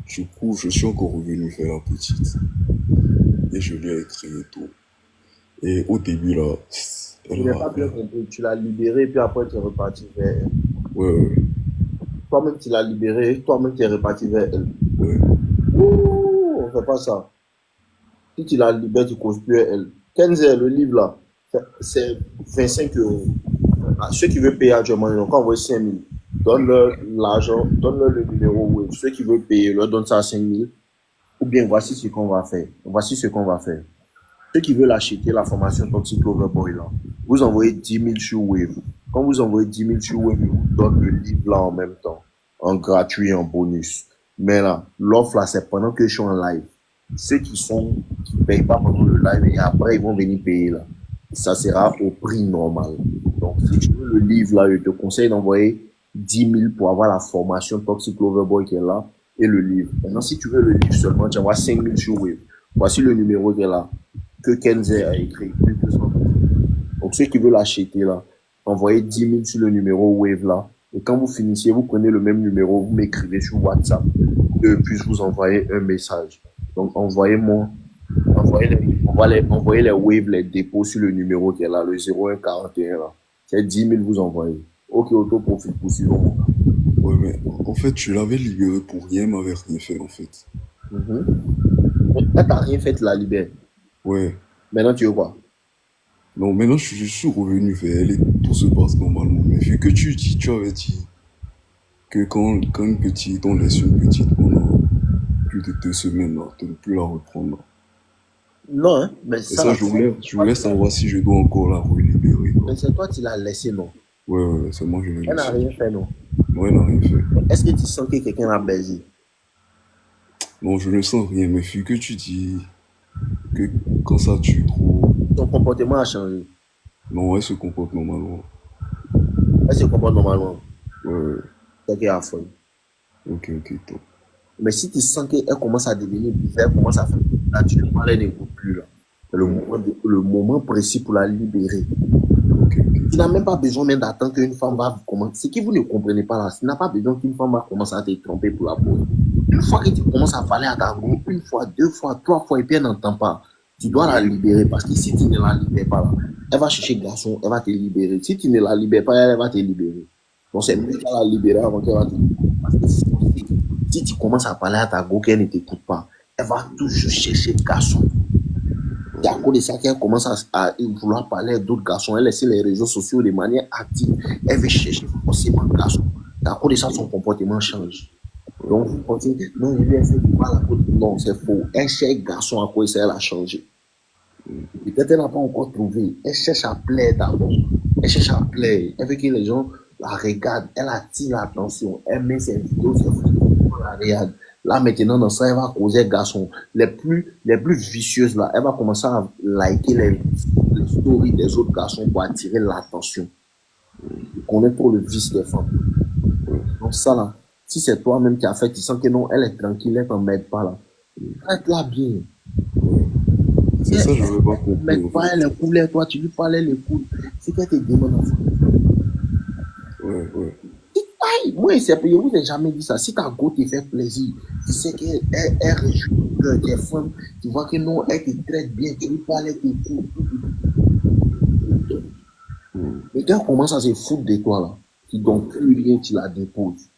Du coup, je suis encore revenu vers la petite. Et je lui ai écrit et tout. Et au début, là, Je n'ai pas bien compris. Tu l'as libérée, puis après, tu es reparti vers elle. ouais. Toi-même, tu l'as libérée, toi-même, tu es reparti vers elle. Ouais. Ouh, on ne fait pas ça. Si tu la libères, tu causes plus elle. Kenzie, le livre là, c'est 25 €. Ceux qui veulent payer actuellement, ils ont encore envoyé 5 000. Donne-leur l'argent, donne-leur le numéro web. Ceux qui veulent payer, leur donne ça à 5 000. Ou bien voici ce qu'on va faire. Voici ce qu'on va faire. Ceux qui veulent acheter la formation Toxic Loverboy là, vous envoyez 10 000 sur Wave. Quand vous envoyez 10 000 sur Wave, ils vous donnent le livre là en même temps. En gratuit, en bonus. Mais là, l'offre là, c'est pendant que je suis en live. Ceux qui payent pas pendant le live et après ils vont venir payer là. Ça sera au prix normal. Donc, si tu veux le livre là, je te conseille d'envoyer 10 000 pour avoir la formation Toxic Loverboy qui est là et le livre. Maintenant, si tu veux le livre seulement, tu envoies 5 000 sur Wave. Voici le numéro qui est là, que Kenzie a écrit. Donc, ceux qui veulent l'acheter là, envoyez 10 000 sur le numéro Wave là. Et quand vous finissez, vous prenez le même numéro, vous m'écrivez sur WhatsApp. Et je puisse vous envoyer un message. Donc, envoyez les waves, les dépôts sur le numéro qui est là, le 0141 là. C'est 10 000 vous envoyez. Ok, auto profite pour suivre mon gars. Ouais, mais en fait, je l'avais libéré pour rien, elle m'avait rien fait, en fait. Elle t'a rien fait, tu la libères. Ouais. Maintenant, tu veux quoi? Non, maintenant, je suis revenu vers elle et tout se passe normalement. Mais vu que tu avais dit que quand une petite, on laisse une petite pendant plus de 2 semaines, là, de ne plus la reprendre. Non, hein, mais Et ça, je voulais savoir si je dois encore la relibérer. Mais c'est toi qui l'as laissé, non? Ouais, c'est moi qui l'ai laissé. Elle n'a rien fait, non? Non, elle n'a rien fait. Est-ce que tu sens que quelqu'un l'a baisé? Non, je ne sens rien, mais vu que tu dis que quand ça tue trop... Son comportement a changé. Non, elle se comporte normalement. Elle se comporte normalement. Ouais. C'est qu'elle a faim. Ok, top. Mais si tu sens qu'elle commence à devenir bizarre, elle commence à faire... Là, tu ne parles, elle n'écoute plus, là. C'est le moment précis pour la libérer. Tu n'as même pas besoin même d'attendre qu'une femme va commencer. Ce que vous ne comprenez pas là, tu n'as pas besoin qu'une femme va commencer à te tromper pour la peau. Une fois que tu commences à parler à ta go, 1 fois, 2 fois, 3 fois, et puis elle n'entend pas, tu dois la libérer parce que si tu ne la libères pas là, elle va chercher garçon, elle va te libérer. Si tu ne la libères pas, elle va te libérer. Donc c'est mieux qu'elle la libérer avant qu'elle va te libérer. Parce que si tu commences à parler à ta go qu'elle ne t'écoute pas, elle va toujours chercher garçon. C'est à cause de ça qu'elle commence à vouloir parler à d'autres garçons. Elle laisse les réseaux sociaux de manière active. Elle veut chercher forcément un garçon. C'est à cause de ça son comportement change. Donc vous pensez que non, il a fait du mal à cause. Non, c'est faux. Elle cherche garçon à cause de ça, elle a changé. Peut-être qu'elle n'a pas encore trouvé. Elle cherche à plaire d'abord. Elle cherche à plaire. Elle veut que les gens la regardent. Elle attire l'attention. Elle met ses vidéos sur Facebook. On la regarde. Là, maintenant, dans ça, elle va causer garçons. Les plus vicieuses, là, elle va commencer à liker les stories des autres garçons pour attirer l'attention. On connaît trop le vice des femmes. Donc ça, là, si c'est toi-même qui as fait, tu sens que non, elle est tranquille, elle t'emmène pas, là. Traite-la bien. C'est ça, je ne veux pas comprendre. Mais pas elle est coulée, toi, tu lui parlais les coudes. C'est qu'elle te demande en fait. Ouais. Aïe, moi, je vous ai jamais dit ça. Si ta go te fait plaisir, tu sais qu'elle réjouit le cœur des femmes, tu vois que non, elle te traite bien, tu lui parles, elle t'écoute, tout. Mais quand elle commence à se foutre de toi, là, tu ne donnes plus rien, tu la déposes.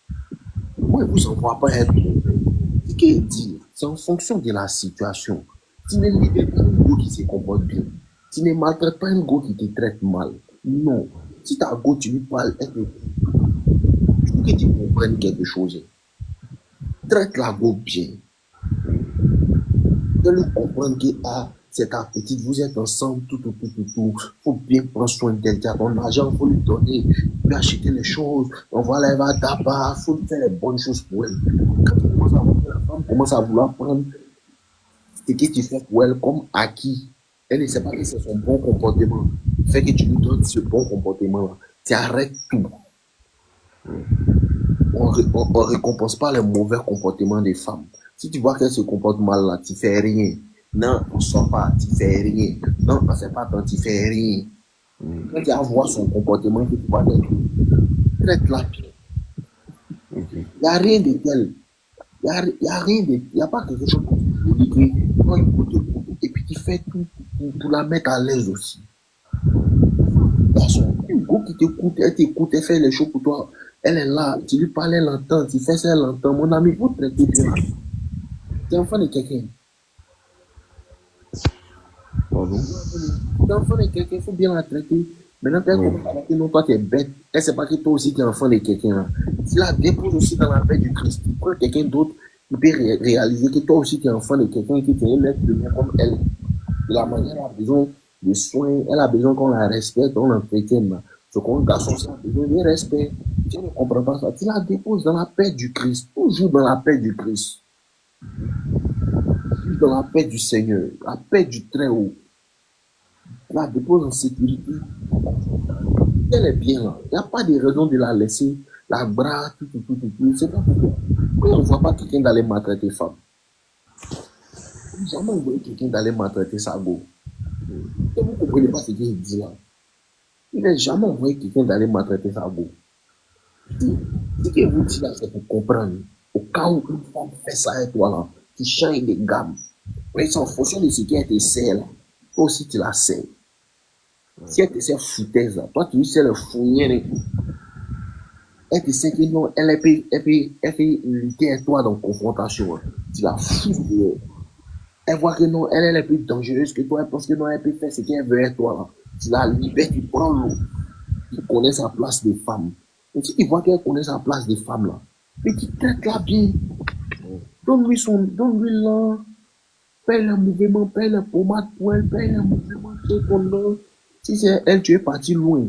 Moi, je ne vous envoie pas être mauvais. Ce qu'elle dit, c'est en fonction de la situation. Tu ne libères pas une go qui se comporte bien. Tu ne maltraites pas une go qui te traite mal. Non. Si ta go, tu lui parles, elle t'écoute. Il faut que tu comprennes quelque chose. Traite la go bien. De lui comprendre que c'est ta petite, vous êtes ensemble, tout. Faut bien prendre soin d'elle. Tu as ton argent, faut lui donner, lui acheter les choses. On va aller à tabac, faut lui faire les bonnes choses pour elle. Quand la femme commence à vouloir prendre ce que tu fais pour elle comme acquis, elle ne sait pas que c'est son bon comportement. Fait que tu lui donnes ce bon comportement-là. Tu arrêtes tout. On ne récompense pas les mauvais comportements des femmes. Si tu vois qu'elles se comportent mal là, tu fais rien. Non, on ne sort pas, tu fais rien. Non, on ne fait pas quand tu fais rien. Quand tu vas voir son comportement, que tu vois traite-la bien. Il n'y a rien de tel. Il n'y a pas quelque chose qui dit que non, il faut te couper. Et puis tu fais tout pour la mettre à l'aise aussi. Une go qui t'écoute, elle fait les choses pour toi. Elle est là, tu lui parles, elle entend, tu fais ça, elle entend. Mon ami, il faut traiter bien. Tu es enfant de quelqu'un. Pardon? Tu es enfant de quelqu'un, il faut bien la traiter. Maintenant, tu commences à traiter, non, toi, tu es bête. Elle ne sait pas que toi aussi, tu es enfant de quelqu'un. Tu la déposes aussi dans la paix du Christ. Tu prends quelqu'un d'autre qui peut réaliser que toi aussi, tu es enfant de quelqu'un et que tu es un être humain comme elle. De la manière, elle a besoin de soins, elle a besoin qu'on la respecte, on l'entretienne. Ce qu'on garçon, ça a besoin de respect. Tu ne comprends pas ça. Tu la déposes dans la paix du Christ. Toujours dans la paix du Christ. Toujours dans la paix du Seigneur. La paix du Très-Haut. Tu la déposes en sécurité. Elle est bien là. Il n'y a pas de raison de la laisser, la bras, tout. C'est pas pourquoi. On ne voit pas quelqu'un d'aller maltraiter femme. Jamais on voit quelqu'un d'aller maltraiter sa go. Et vous ne comprenez pas ce qu'il dit là. Il n'a jamais envoyé quelqu'un d'aller maltraiter sa go. Ce que vous dites là, c'est pour comprendre. Au cas où une femme fait ça et toi là, tu changes de gamme. C'est en fonction de ce qu'elle te sert là. Toi aussi tu la sers. Si elle te sert foutaise là, toi tu lui sers le fournier. Elle te sait que non, elle peut lutter avec toi dans la confrontation. Tu la fous dehors. Elle voit que non, elle est plus dangereuse que toi, elle pense que non, elle peut faire ce qu'elle veut avec toi là. Tu la libères, tu prends l'eau. Tu connais sa place de femme. Et si tu vois qu'elle connaît sa place de femme là, mais tu traites-la bien. Donne-lui là. Paye le mouvement, paye le pommade pour elle, paye le mouvement, si c'est elle, tu es parti loin.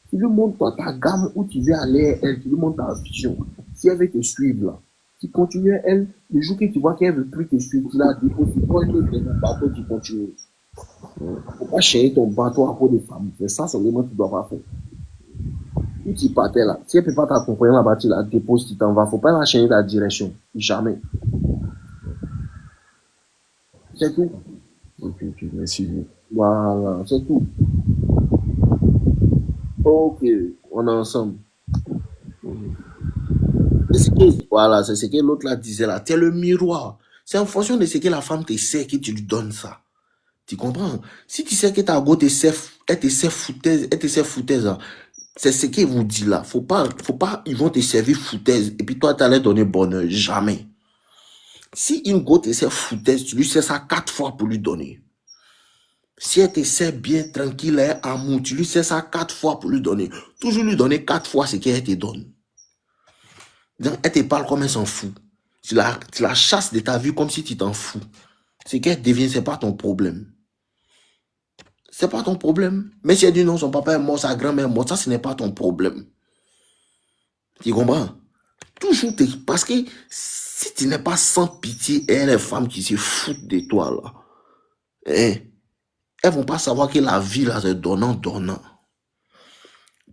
Tu lui montres toi, ta gamme où tu veux aller, elle, tu lui montres ta vision. Si elle veut te suivre là, tu continues, elle, le jour que tu vois qu'elle ne veut plus te suivre, tu la déposes, tu prends une autre bateau, tu continues. Faut pas changer ton bateau à cause des femmes. C'est ça, c'est vraiment tu dois pas faire. Si tu partais là, si elle ne peut pas t'accompagner là-bas, tu la déposes, tu t'en vas. Faut pas la changer la direction. Jamais. C'est tout. Ok, merci. Voilà, c'est tout. Ok, on est ensemble. Voilà, c'est ce que l'autre là disait là. Tu es le miroir. C'est en fonction de ce que la femme te sait que tu lui donnes ça. Tu comprends? Si tu sais que ta go elle te sert foutaise, hein, c'est ce qu'il vous dit là. Faut pas, ils vont te servir foutaise et puis toi, tu allais donner bonheur. Jamais. Si une go te sert foutaise, tu lui sers ça 4 fois pour lui donner. Si elle te sert bien, tranquille, elle amour, tu lui sers ça 4 fois pour lui donner. Toujours lui donner 4 fois ce qu'elle te donne. Donc, elle te parle comme elle s'en fout. Tu la chasses de ta vie comme si tu t'en fous. Ce qu'elle devient, c'est pas ton problème. C'est pas ton problème. Mais si elle dit non, son papa est mort, sa grand-mère est morte, ça, ce n'est pas ton problème. Tu comprends? Toujours, parce que si tu n'es pas sans pitié, et les femmes qui se foutent de toi, là, hein, elles vont pas savoir que la vie, là, c'est donnant.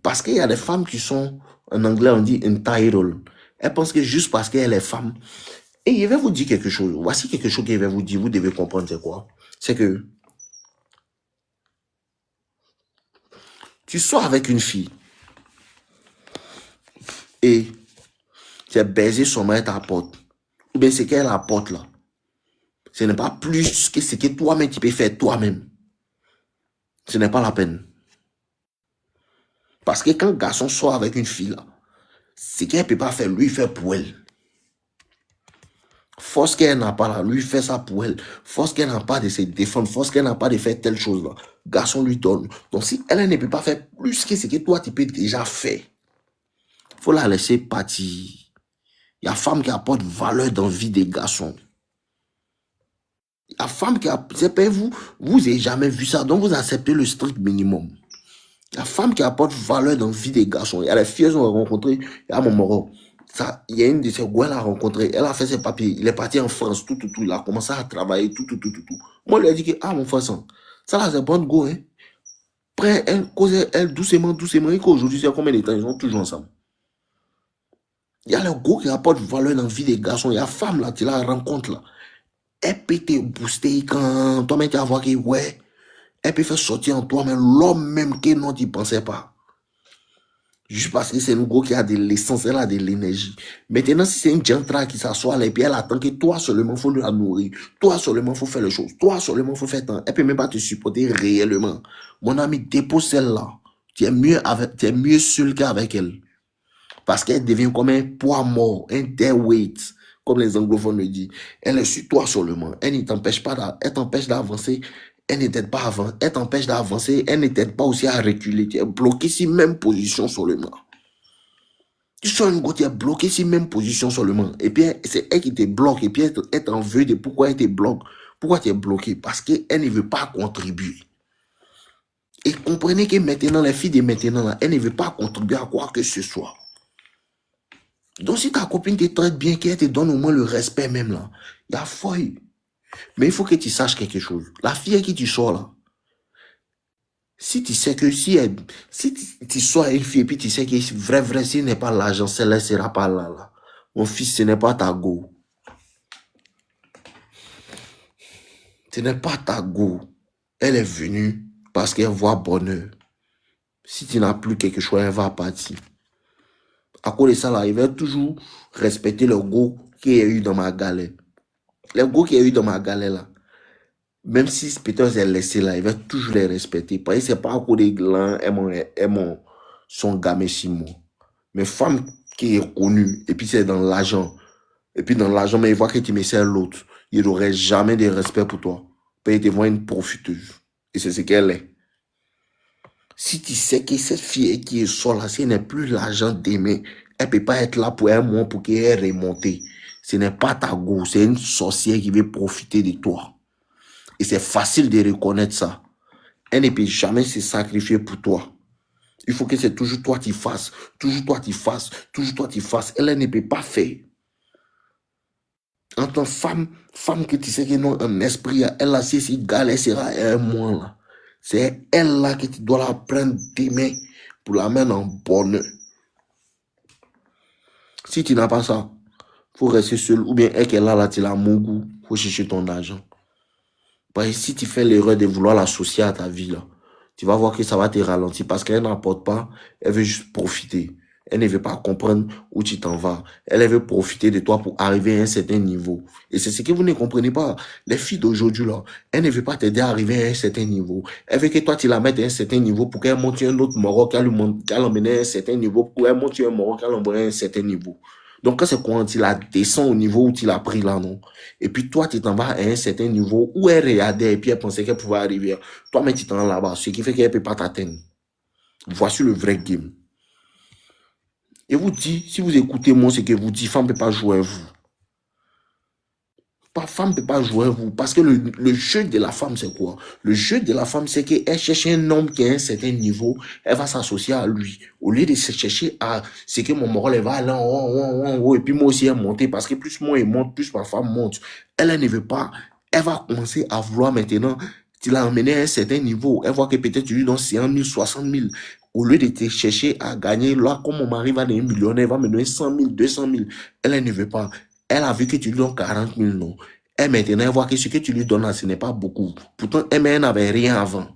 Parce qu'il y a des femmes qui sont, en anglais, on dit entitled. Elles pensent que juste parce qu'elle est femme. Et je vais vous dire quelque chose. Voici quelque chose que je vais vous dire. Vous devez comprendre, c'est quoi? C'est que tu sors avec une fille et tu as baisé son main à ta porte. Ou bien ce qu'elle apporte là. Ce n'est pas plus que ce que toi-même tu peux faire toi-même. Ce n'est pas la peine. Parce que quand un garçon sort avec une fille là, ce qu'elle ne peut pas faire, lui fait pour elle. Force qu'elle n'a pas là, lui fait ça pour elle. Force qu'elle n'a pas de se défendre, force qu'elle n'a pas de faire telle chose là. Garçon lui donne. Donc si elle ne peut pas faire plus que ce que toi tu peux déjà faire, il faut la laisser partir. Il y a femme qui apporte valeur dans la vie des garçons. Il y a femme qui apporte, vous n'avez jamais vu ça, donc vous acceptez le strict minimum. Il y a femme qui apporte valeur dans la vie des garçons. Il y a les filles qu'on a rencontrées, il y a mon moro. Il y a une de ces gars, elle a rencontré, elle a fait ses papiers, il est parti en France, tout, il a commencé à travailler, tout. Moi, je lui ai dit que, mon frère, ça là, c'est bon go, hein. Après, elle causait, elle, doucement, et qu'aujourd'hui, c'est combien de temps, ils sont toujours ensemble. Il y a le gars qui apporte valeur dans la vie des garçons, il y a femme là, tu la rencontres là. Elle peut te booster quand toi-même tu vas voir que, ouais, elle peut faire sortir en toi, mais l'homme même que non, tu ne pensais pas. Juste parce que c'est un gars qui a de l'essence, elle a de l'énergie. Maintenant, si c'est une gentra qui s'assoit là, et puis elle attend que toi seulement, il faut la nourrir. Toi seulement, il faut faire les choses. Toi seulement, il faut faire tant. Elle peut même pas te supporter réellement. Mon ami, dépose celle-là. Tu es mieux seul qu'avec elle. Parce qu'elle devient comme un poids mort, un dead weight, comme les anglophones le disent. Elle est sur toi seulement. Elle ne t'empêche pas, elle t'empêche d'avancer. Elle ne t'aide pas à avancer. Elle t'empêche d'avancer. Elle ne t'aide pas aussi à reculer. Tu es bloqué sur même position seulement. Tu sois un gars, tu es bloqué sur même position seulement. Et puis, c'est elle qui te bloque. Et puis, elle t'en veut de pourquoi elle te bloque. Pourquoi tu es bloqué? Parce qu'elle ne veut pas contribuer. Et comprenez que maintenant, les filles de maintenant, là, elle ne veut pas contribuer à quoi que ce soit. Donc, si ta copine te traite bien, qu'elle te donne au moins le respect même là, il y a feuille. Mais il faut que tu saches quelque chose. La fille à qui tu sors là, si tu sais que si tu sors avec une fille et puis tu sais que vrai, si n'est pas l'argent, celle-là ne sera pas là. Mon fils, ce n'est pas ta go. Ce n'est pas ta go. Elle est venue parce qu'elle voit bonheur. Si tu n'as plus quelque chose, elle va partir. À cause de ça, là, il va toujours respecter le go qu'il y a eu dans ma galère. Les go qu'il y a eu dans ma galère, là, même si peut-être elle laissé là, il va toujours les respecter. Parce que c'est pas à cause des glands, son gamin si moi. Mais femme qui est connue, et puis c'est dans l'argent. Et puis dans l'argent, mais il voit que tu me sers l'autre. Il n'aurait jamais de respect pour toi. Parce qu'il te voit une profiteuse. Et c'est ce qu'elle est. Si tu sais que cette fille qui est seule là, si elle n'est plus l'argent d'aimer, elle ne peut pas être là pour un mois pour qu'elle remonte. Ce n'est pas ta go, c'est une sorcière qui veut profiter de toi. Et c'est facile de reconnaître ça. Elle ne peut jamais se sacrifier pour toi. Il faut que c'est toujours toi qui fasses. Toujours toi qui fasses. Toujours toi qui fasses. Elle ne peut pas faire. En tant que femme que tu sais que non, un esprit, elle a si galère sera un mois là. C'est elle là que tu dois la prendre tes mains pour la mettre en bonheur. Si tu n'as pas ça, il faut rester seul. Ou bien elle qui est là, tu l'as mon goût. Il faut chercher ton argent. Parce que si tu fais l'erreur de vouloir l'associer à ta vie, là, tu vas voir que ça va te ralentir parce qu'elle n'apporte pas, elle veut juste profiter. Elle ne veut pas comprendre où tu t'en vas. Elle veut profiter de toi pour arriver à un certain niveau. Et c'est ce que vous ne comprenez pas. Les filles d'aujourd'hui, là, elle ne veut pas t'aider à arriver à un certain niveau. Elle veut que toi, tu la mettes à un certain niveau pour qu'elle monte un autre Maroc, qu'elle l'emmène à un certain niveau, pour qu'elle monte un Maroc, qu'elle l'emmène à un certain niveau. Donc, quand c'est quand tu la descends au niveau où tu l'as pris là, non? Et puis, toi, tu t'en vas à un certain niveau où elle regardait et puis elle pensait qu'elle pouvait arriver. Toi, mais tu t'en vas là-bas, ce qui fait qu'elle ne peut pas t'atteindre. Voici le vrai game. Et vous dit, si vous écoutez moi, ce que vous dites, femme ne peut pas jouer à vous. Femme ne peut pas jouer à vous. Parce que le jeu de la femme, c'est quoi? Le jeu de la femme, c'est qu'elle cherche un homme qui a un certain niveau, elle va s'associer à lui. Au lieu de se chercher à ce que mon moral, elle va aller en haut, et puis moi aussi, elle monte. Parce que plus moi, elle monte, plus ma femme monte. Elle ne veut pas. Elle va commencer à vouloir maintenant, tu l'as emmené à un certain niveau. Elle voit que peut-être tu lui donnes 100 000, 60 000. Au lieu de te chercher à gagner, là, comme mon mari va devenir millionnaire, elle va me donner 100 000, 200 000. Elle ne veut pas. Elle a vu que tu lui donnes 40 000, non. Elle maintenant, elle voit que ce que tu lui donnes là, ce n'est pas beaucoup. Pourtant, elle n'avait rien avant.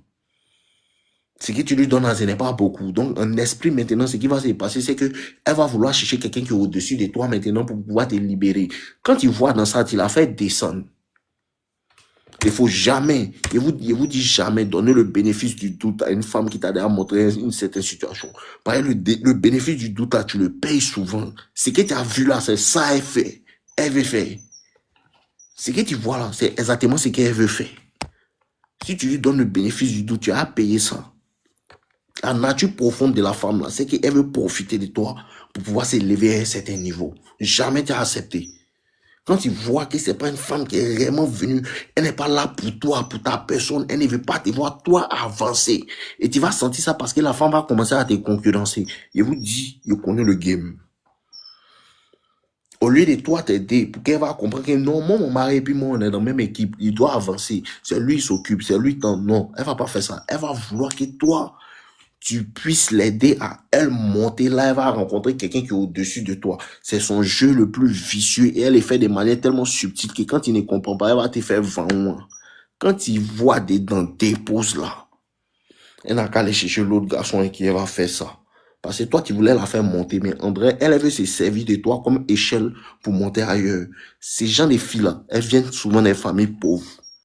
Ce que tu lui donnes là, ce n'est pas beaucoup. Donc, en esprit, maintenant, ce qui va se passer, c'est qu'elle va vouloir chercher quelqu'un qui est au-dessus de toi maintenant pour pouvoir te libérer. Quand tu vois dans ça, tu l'as fait descendre. Il faut jamais, je vous dis jamais donner le bénéfice du doute à une femme qui t'a déjà montré une certaine situation. Parce que le bénéfice du doute là, tu le payes souvent. Ce que tu as vu là, c'est ça elle fait. Elle veut faire. Ce que tu vois là, c'est exactement ce qu'elle veut faire. Si tu lui donnes le bénéfice du doute, tu as payé ça. La nature profonde de la femme là, c'est qu'elle veut profiter de toi pour pouvoir s'élever à un certain niveau. Jamais tu as accepté. Quand tu vois que c'est pas une femme qui est réellement venue, elle n'est pas là pour toi, pour ta personne, elle ne veut pas te voir toi avancer. Et tu vas sentir ça parce que la femme va commencer à te concurrencer. Je vous dis, je connais le game. Au lieu de toi t'aider, pour qu'elle va comprendre que non, moi, mon mari et puis moi, on est dans la même équipe, il doit avancer. C'est lui qui s'occupe, c'est lui qui non, elle va pas faire ça. Elle va vouloir que toi, tu puisses l'aider à elle monter. Là, elle va rencontrer quelqu'un qui est au-dessus de toi. C'est son jeu le plus vicieux et elle est fait de manière tellement subtile que quand il ne comprend pas, elle va te faire vendre. Quand il voit des dents dépose là, elle n'a qu'à aller chercher l'autre garçon et qui va faire ça. Parce que toi, tu voulais la faire monter, mais André, elle veut se servir de toi comme échelle pour monter ailleurs. Ces gens de filles là, elles viennent souvent des familles pauvres.